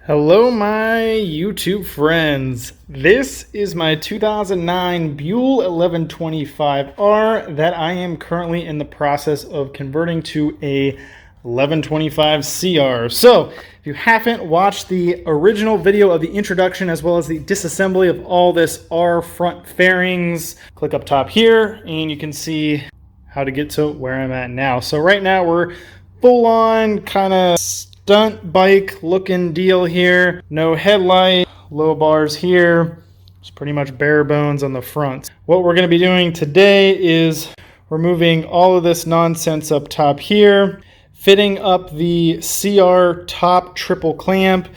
Hello my YouTube friends. This is my 2009 Buell 1125R that I am currently in the process of converting to a 1125 CR. So if you haven't watched the original video of the introduction as well as the disassembly of all this R front fairings, click up top here and you can see how to get to where I'm at now. So right now we're full on kind of stunt bike looking deal here. No headlight, low bars here. It's pretty much bare bones on the front. What we're going to be doing today is removing all of this nonsense up top here, fitting up the CR top triple clamp,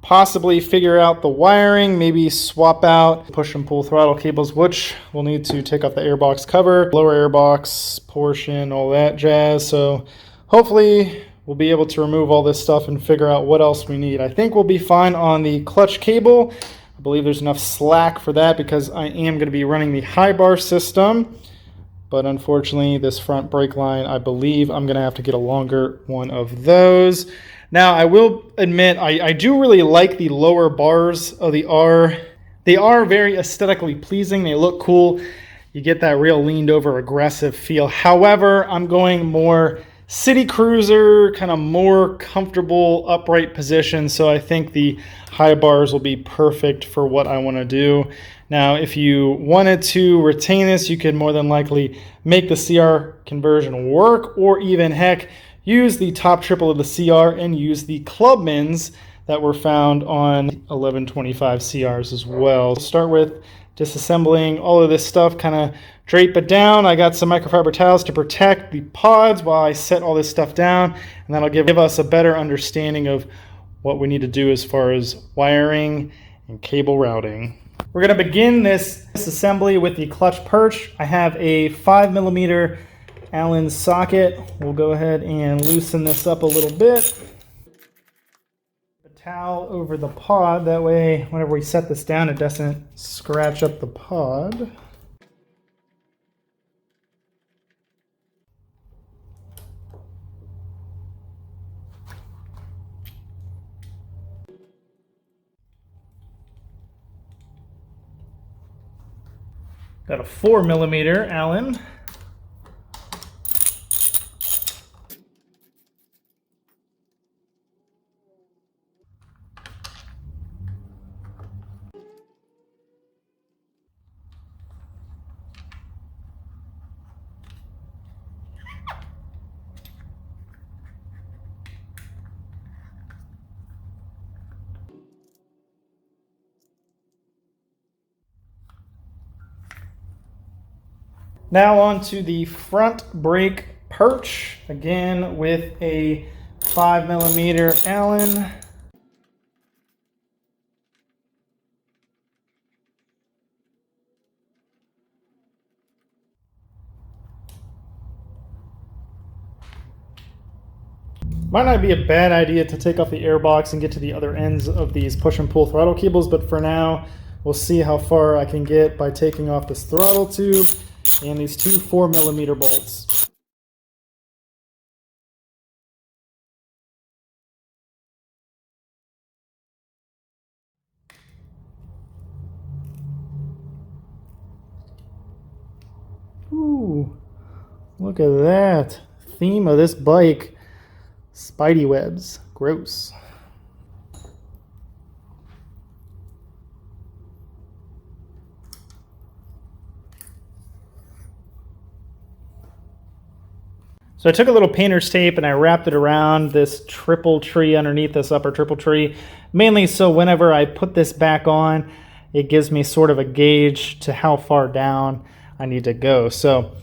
possibly figure out the wiring, maybe swap out push and pull throttle cables, which we'll need to take off the airbox cover, lower airbox portion, all that jazz. So hopefully we'll be able to remove all this stuff and figure out what else we need. I think we'll be fine on the clutch cable. I believe there's enough slack for that because I am going to be running the high bar system. But unfortunately, this front brake line, I believe I'm going to have to get a longer one of those. Now, I will admit, I do really like the lower bars of the R. They are very aesthetically pleasing. They look cool. You get that real leaned over aggressive feel. However, I'm going more city cruiser, kind of more comfortable upright position. So I think the high bars will be perfect for what I want to do. Now, if you wanted to retain this, you could more than likely make the CR conversion work, or even heck, use the top triple of the CR and use the clubmans that were found on 1125 CRs as well. Start with disassembling all of this stuff, kind of drape it down. I got some microfiber towels to protect the pods while I set all this stuff down, and that'll give us a better understanding of what we need to do as far as wiring and cable routing. We're going to begin this assembly with the clutch perch. I have a 5mm Allen socket. We'll go ahead and loosen this up a little bit. A towel over the pod, that way whenever we set this down it doesn't scratch up the pod. Got a 4mm Allen. Now onto the front brake perch, again with a 5mm Allen. Might not be a bad idea to take off the airbox and get to the other ends of these push and pull throttle cables, but for now we'll see how far I can get by taking off this throttle tube and these two 4mm bolts. Ooh, look at that. Theme of this bike, spidey webs. Gross. So I took a little painter's tape and I wrapped it around this triple tree underneath this upper triple tree, mainly so whenever I put this back on, it gives me sort of a gauge to how far down I need to go. So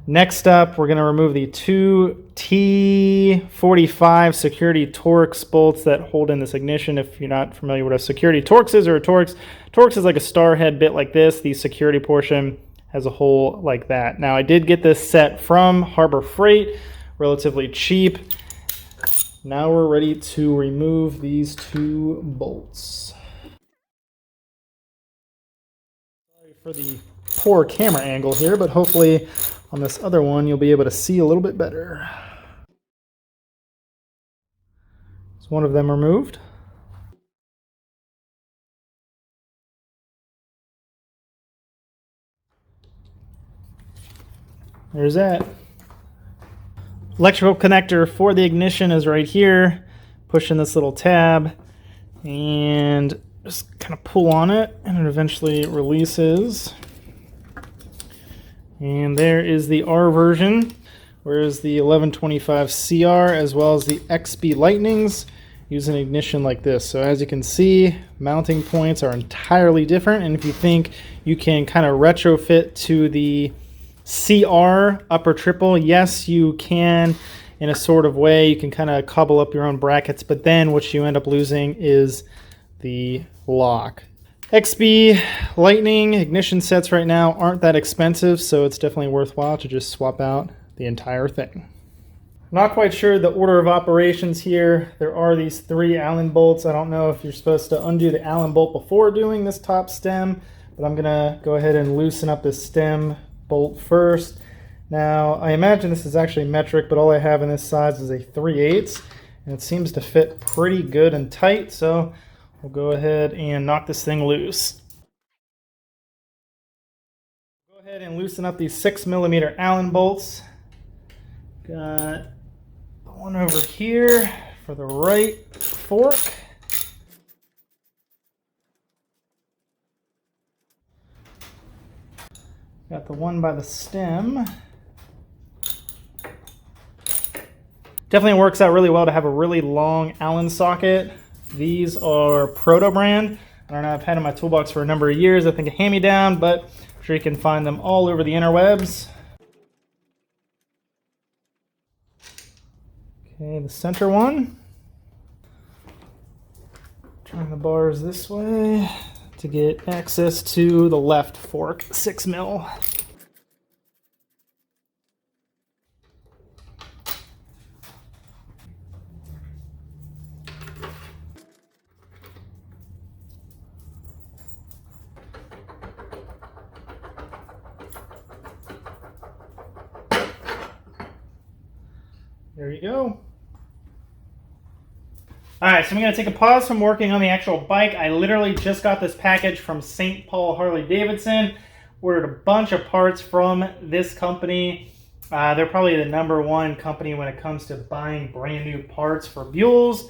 next up, we're going to remove the two T45 security Torx bolts that hold in this ignition. If you're not familiar with what a security Torx is or a Torx is like a star head bit like this. The security portion has a hole like that. Now I did get this set from Harbor Freight, relatively cheap. Now we're ready to remove these two bolts. Sorry for the poor camera angle here, but hopefully on this other one you'll be able to see a little bit better. So one of them removed. there's that. Electrical connector for the ignition is right here. Pushing this little tab and just kind of pull on it and it eventually releases. And there is the R version, whereas the 1125 CR as well as the XB Lightnings use an ignition like this. So as you can see, mounting points are entirely different, and if you think you can kind of retrofit to the CR upper triple, yes you can in a sort of way. You can kind of cobble up your own brackets, but then what you end up losing is the lock. XB Lightning ignition sets right now aren't that expensive, so it's definitely worthwhile to just swap out the entire thing. Not quite sure the order of operations here. There are these 3 Allen bolts. I don't know if you're supposed to undo the Allen bolt before doing this top stem, but I'm gonna go ahead and loosen up this stem bolt first. Now, I imagine this is actually metric, but all I have in this size is a 3/8, and it seems to fit pretty good and tight, so we'll go ahead and knock this thing loose. Go ahead and loosen up these 6mm Allen bolts. Got one over here for the right fork. Got the one by the stem. Definitely works out really well to have a really long Allen socket. These are Proto brand. I don't know, I've had in my toolbox for a number of years. I think a hand-me-down, but I'm sure you can find them all over the interwebs. Okay, the center one. Turn the bars this way to get access to the left fork, 6mm. There you go. Alright, so I'm going to take a pause from working on the actual bike. I literally just got this package from St. Paul Harley-Davidson. Ordered a bunch of parts from this company. They're probably the #1 company when it comes to buying brand new parts for Buells.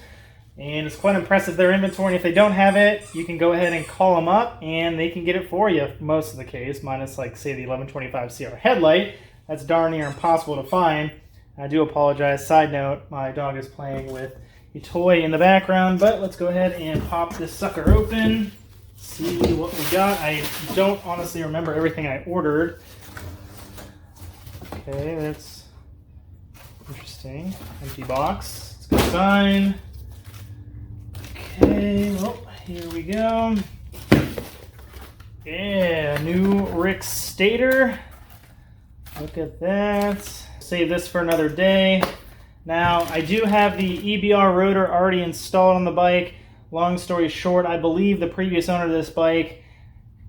And it's quite impressive, their inventory. And if they don't have it, you can go ahead and call them up and they can get it for you most of the case, minus like say the 1125 CR Headlight. That's darn near impossible to find. I do apologize. Side note, my dog is playing with a toy in the background, but let's go ahead and pop this sucker open, see what we got. I don't honestly remember everything I ordered. Okay, that's interesting. Empty box. It's a good sign. Okay, well, here we go. Yeah, new Rick stator. Look at that. Save this for another day. Now, I do have the EBR rotor already installed on the bike. Long story short, I believe the previous owner of this bike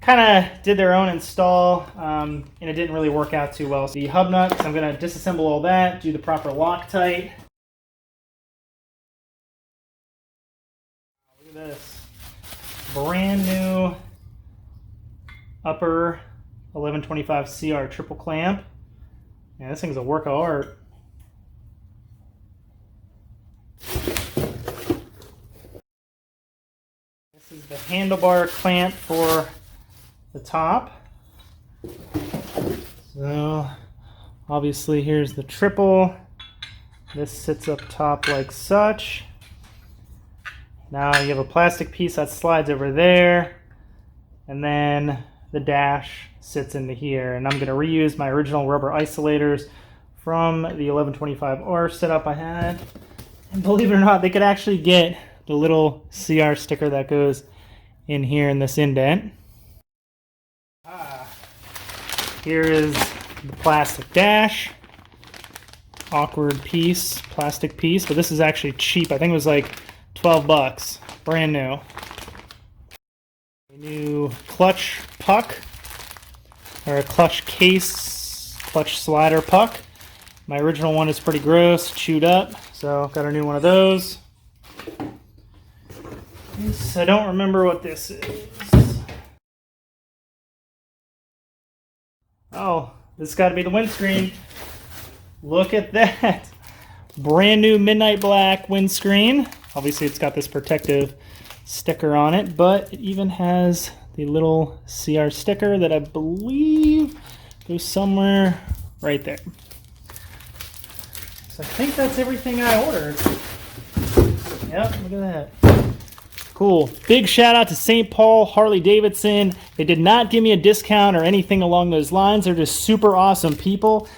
kind of did their own install, and it didn't really work out too well. So the hub nuts, I'm going to disassemble all that, do the proper Loctite. Look at this. Brand new upper 1125 CR triple clamp. Yeah, this thing's a work of art. This is the handlebar clamp for the top. So obviously here's the triple. This sits up top like such. Now you have a plastic piece that slides over there, and then the dash sits into here. And I'm going to reuse my original rubber isolators from the 1125R setup I had. And believe it or not, they could actually get the little CR sticker that goes in here in this indent. Here is the plastic dash. Awkward piece, plastic piece, but this is actually cheap. I think it was like 12 bucks, brand new. A new clutch puck, or a clutch case, clutch slider puck. My original one is pretty gross, chewed up, so got a new one of those. I don't remember what this is. Oh, this has got to be the windscreen. Look at that. Brand new midnight black windscreen. Obviously it's got this protective sticker on it, but it even has the little CR sticker that I believe goes somewhere right there. So I think that's everything I ordered. Yep, look at that. Cool. Big shout out to St. Paul Harley Davidson. They did not give me a discount or anything along those lines. They're just super awesome people.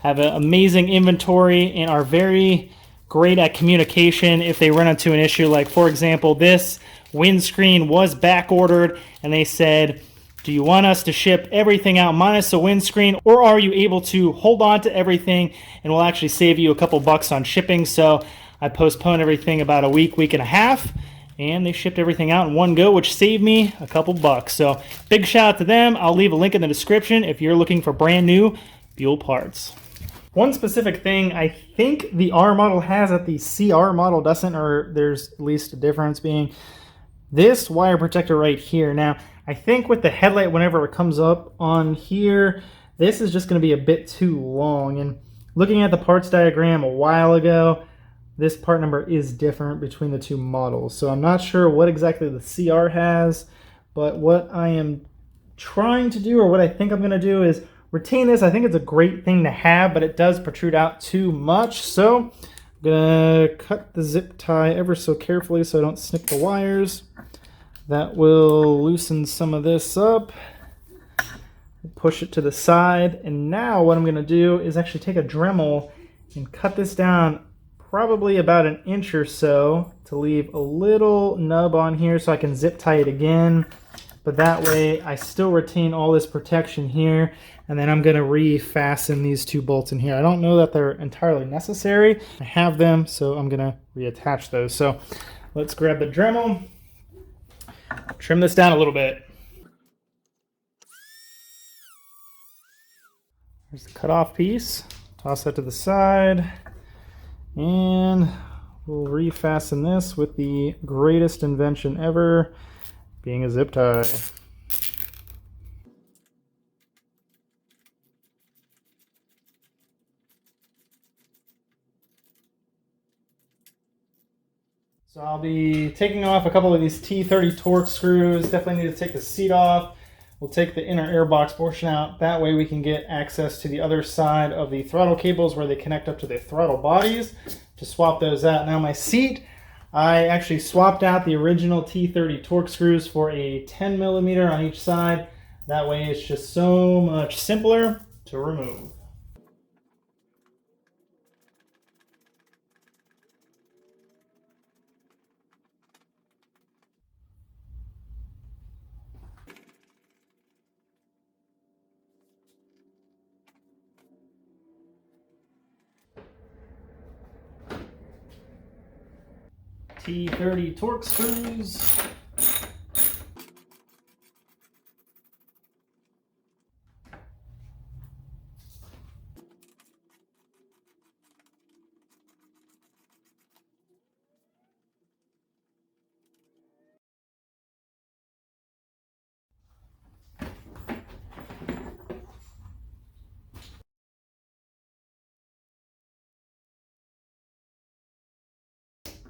Have an amazing inventory and are very great at communication if they run into an issue. Like, for example, this windscreen was back ordered and they said, do you want us to ship everything out minus the windscreen, or are you able to hold on to everything and we'll actually save you a couple bucks on shipping? So I postponed everything about a week and a half, and they shipped everything out in one go, which saved me a couple bucks. So big shout out to them. I'll leave a link in the description if you're looking for brand new Buell parts. One specific thing I think the R model has that the CR model doesn't, or there's at least a difference, being this wire protector right here. Now, I think with the headlight, whenever it comes up on here, this is just going to be a bit too long. And looking at the parts diagram a while ago, this part number is different between the two models. So I'm not sure what exactly the CR has, but what I am trying to do, or what I think I'm going to do, is retain this. I think it's a great thing to have, but it does protrude out too much. So I'm going to cut the zip tie ever so carefully so I don't snip the wires. That will loosen some of this up. Push it to the side. And now what I'm going to do is actually take a Dremel and cut this down probably about an inch or so to leave a little nub on here so I can zip tie it again. But that way I still retain all this protection here. And then I'm going to refasten these two bolts in here. I don't know that they're entirely necessary. I have them, so I'm going to reattach those. So let's grab the Dremel, trim this down a little bit. There's the cutoff piece. Toss that to the side. And we'll refasten this with the greatest invention ever, being a zip tie. So I'll be taking off a couple of these T30 Torx screws. Definitely need to take the seat off. We'll take the inner airbox portion out. That way we can get access to the other side of the throttle cables where they connect up to the throttle bodies to swap those out. Now my seat, I actually swapped out the original T30 Torx screws for a 10 millimeter on each side. That way it's just so much simpler to remove. T30 Torx screws.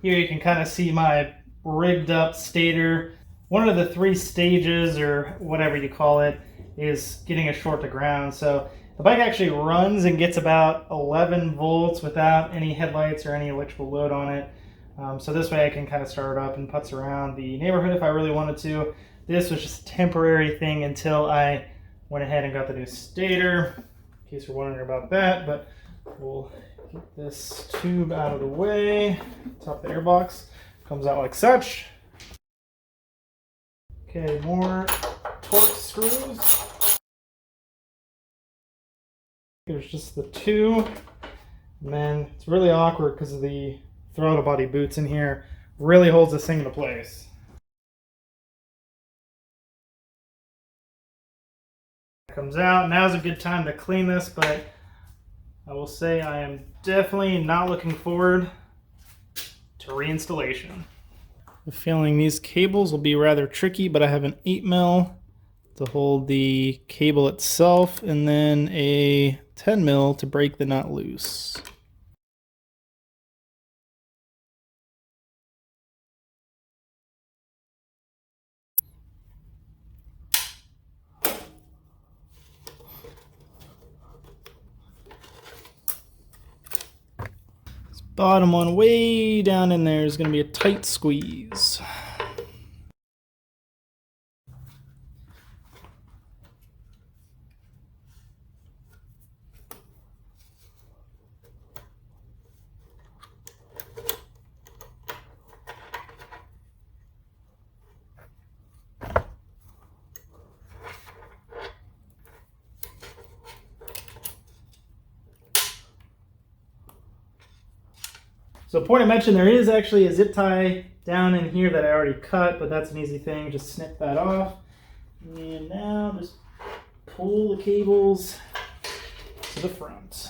Here you can kind of see my rigged up stator. One of the three stages, or whatever you call it, is getting a short to ground. So the bike actually runs and gets about 11 volts without any headlights or any electrical load on it. So this way I can kind of start it up and putz around the neighborhood if I really wanted to. This was just a temporary thing until I went ahead and got the new stator, in case you're wondering about that. But we'll get this tube out of the way. Top of the airbox comes out like such. Okay, more Torx screws. There's just the two, and then it's really awkward because of the throttle body boots in here. Really holds this thing into place. Comes out. Now's a good time to clean this, but I will say I am definitely not looking forward to reinstallation. I have a feeling these cables will be rather tricky, but I have an 8mm to hold the cable itself, and then a 10 mil to break the nut loose. This bottom one way down in there is going to be a tight squeeze. So point I mentioned, there is actually a zip tie down in here that I already cut, but that's an easy thing. Just snip that off. And now just pull the cables to the front.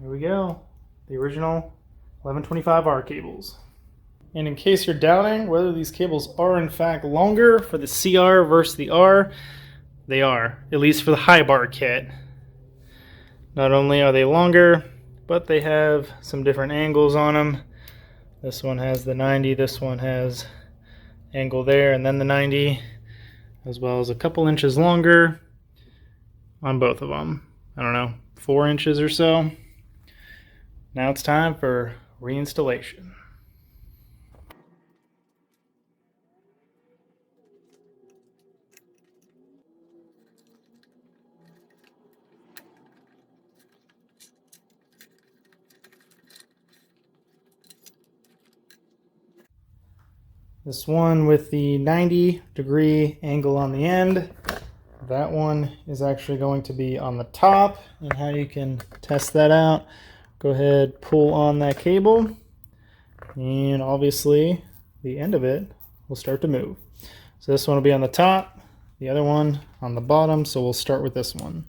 There we go. The original 1125R cables. And in case you're doubting whether these cables are in fact longer for the CR versus the R, they are, at least for the high bar kit. Not only are they longer, but they have some different angles on them. This one has the 90, this one has angle there, and then the 90, as well as a couple inches longer on both of them. I don't know, 4 inches or so. Now it's time for reinstallation. This one with the 90-degree angle on the end, that one is actually going to be on the top. And how you can test that out, go ahead, pull on that cable, and obviously the end of it will start to move. So this one will be on the top, the other one on the bottom, so we'll start with this one.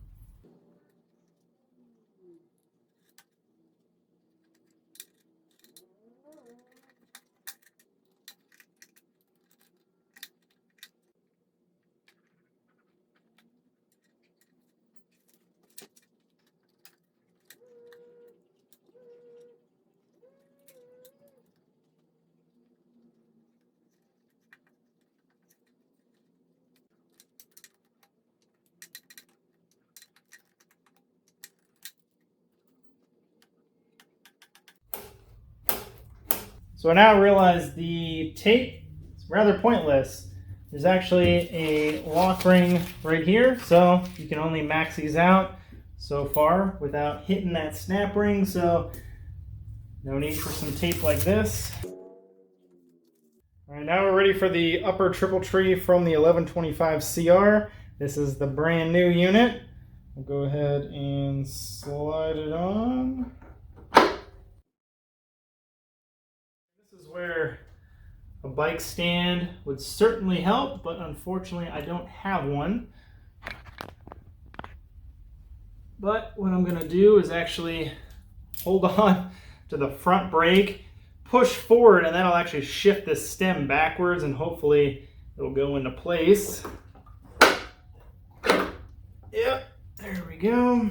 So I now realize the tape is rather pointless. There's actually a lock ring right here, so you can only max these out so far without hitting that snap ring, so no need for some tape like this. All right, now we're ready for the upper triple tree from the 1125 CR. This is the brand new unit. We'll go ahead and slide it on. This is where a bike stand would certainly help, but unfortunately I don't have one. But what I'm gonna do is actually hold on to the front brake, push forward, and that'll actually shift this stem backwards, and hopefully it'll go into place. Yep, there we go.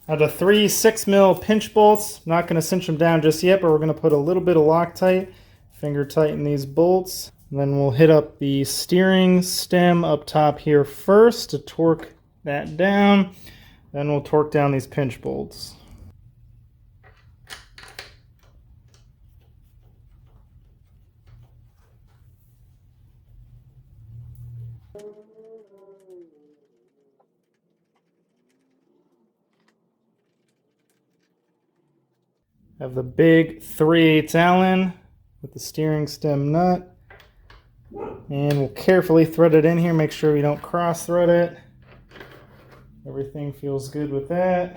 Now the 3 6mm pinch bolts, I'm not going to cinch them down just yet, but we're going to put a little bit of Loctite, finger tighten these bolts. And then we'll hit up the steering stem up top here first to torque that down. Then we'll torque down these pinch bolts. Have the big 3/8 Allen with the steering stem nut. And we'll carefully thread it in here, make sure we don't cross thread it. Everything feels good with that.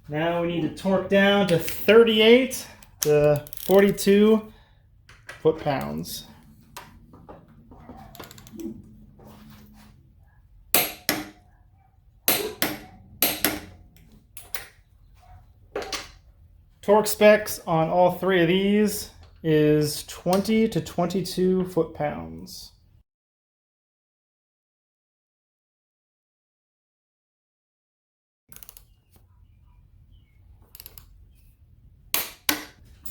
Now we need to torque down to 38 to 42 foot-pounds. Torque specs on all three of these is 20 to 22 foot-pounds.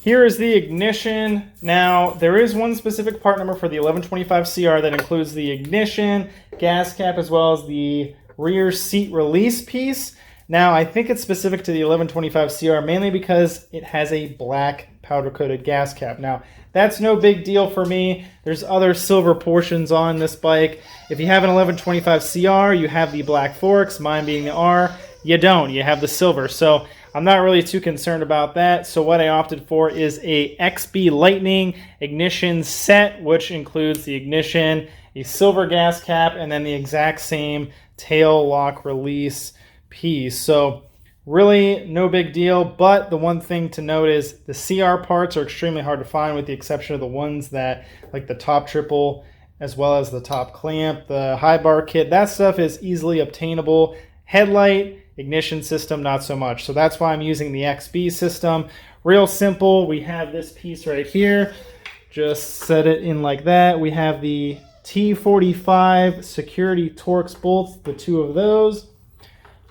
Here is the ignition. Now, there is one specific part number for the 1125 CR that includes the ignition, gas cap, as well as the rear seat release piece. Now, I think it's specific to the 1125 CR mainly because it has a black powder-coated gas cap. Now, that's no big deal for me. There's other silver portions on this bike. If you have an 1125 CR, you have the black forks, mine being the R. You don't. You have the silver. So I'm not really too concerned about that. So what I opted for is a XB Lightning ignition set, which includes the ignition, a silver gas cap, and then the exact same tail lock release piece. So really no big deal, but the one thing to note is the CR parts are extremely hard to find, with the exception of the ones that, like the top triple as well as the top clamp, the high bar kit. That stuff is easily obtainable. Headlight, ignition system, not so much. So that's why I'm using the XB system. Real simple. We have this piece right here. Just set it in like that. We have the T45 security Torx bolts, the two of those,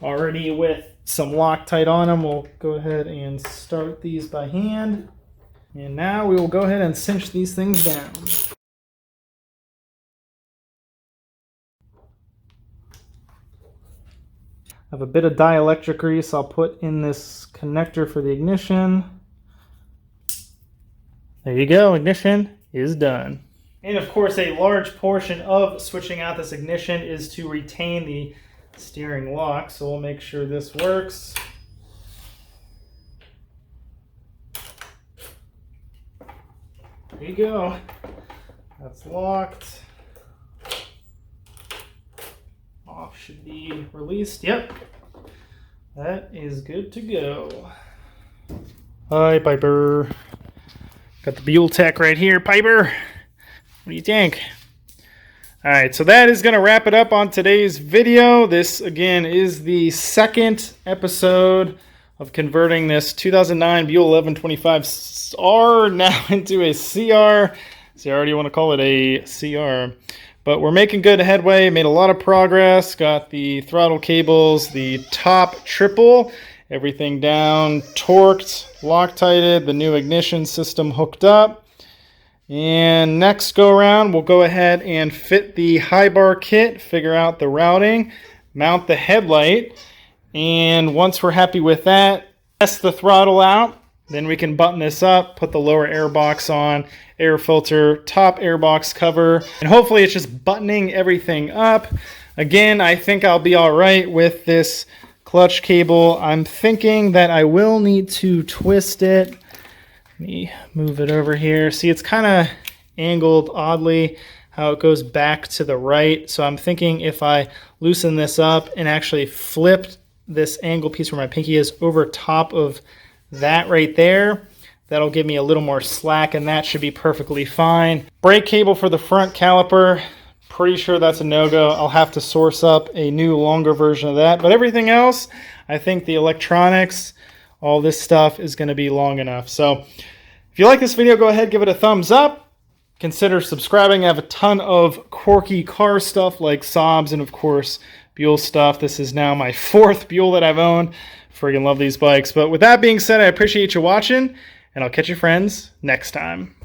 already with some Loctite on them. We'll go ahead and start these by hand. And now we will go ahead and cinch these things down. I have a bit of dielectric grease I'll put in this connector for the ignition. There you go, ignition is done. And of course, a large portion of switching out this ignition is to retain the steering lock, so we'll make sure this works. There you go. That's locked. Off should be released. Yep. That is good to go. Hi, Piper. Got the Buell Tech right here, Piper. What do you think? All right, so that is going to wrap it up on today's video. This, again, is the second episode of converting this 2009 Buell 1125R now into a CR. See, I already want to call it a CR. But we're making good headway, made a lot of progress, got the throttle cables, the top triple, everything down, torqued, Loctited, the new ignition system hooked up. And next go around, we'll go ahead and fit the high bar kit, figure out the routing, mount the headlight, and once we're happy with that, test the throttle out. Then we can button this up, put the lower air box on, air filter, top air box cover, and hopefully it's just buttoning everything up. Again, I think I'll be all right with this clutch cable. I'm thinking that I will need to twist it. Let me move it over here. See, it's kind of angled oddly how it goes back to the right. So I'm thinking if I loosen this up and actually flip this angle piece where my pinky is over top of that right there, that'll give me a little more slack, and that should be perfectly fine. Brake cable for the front caliper, pretty sure that's a no-go. I'll have to source up a new longer version of that, but everything else, I think the electronics, all this stuff is going to be long enough. So if you like this video, go ahead, give it a thumbs up. Consider subscribing. I have a ton of quirky car stuff like Saabs and of course Buell stuff. This is now my 4th Buell that I've owned. Friggin' love these bikes. But with that being said, I appreciate you watching, and I'll catch you friends next time.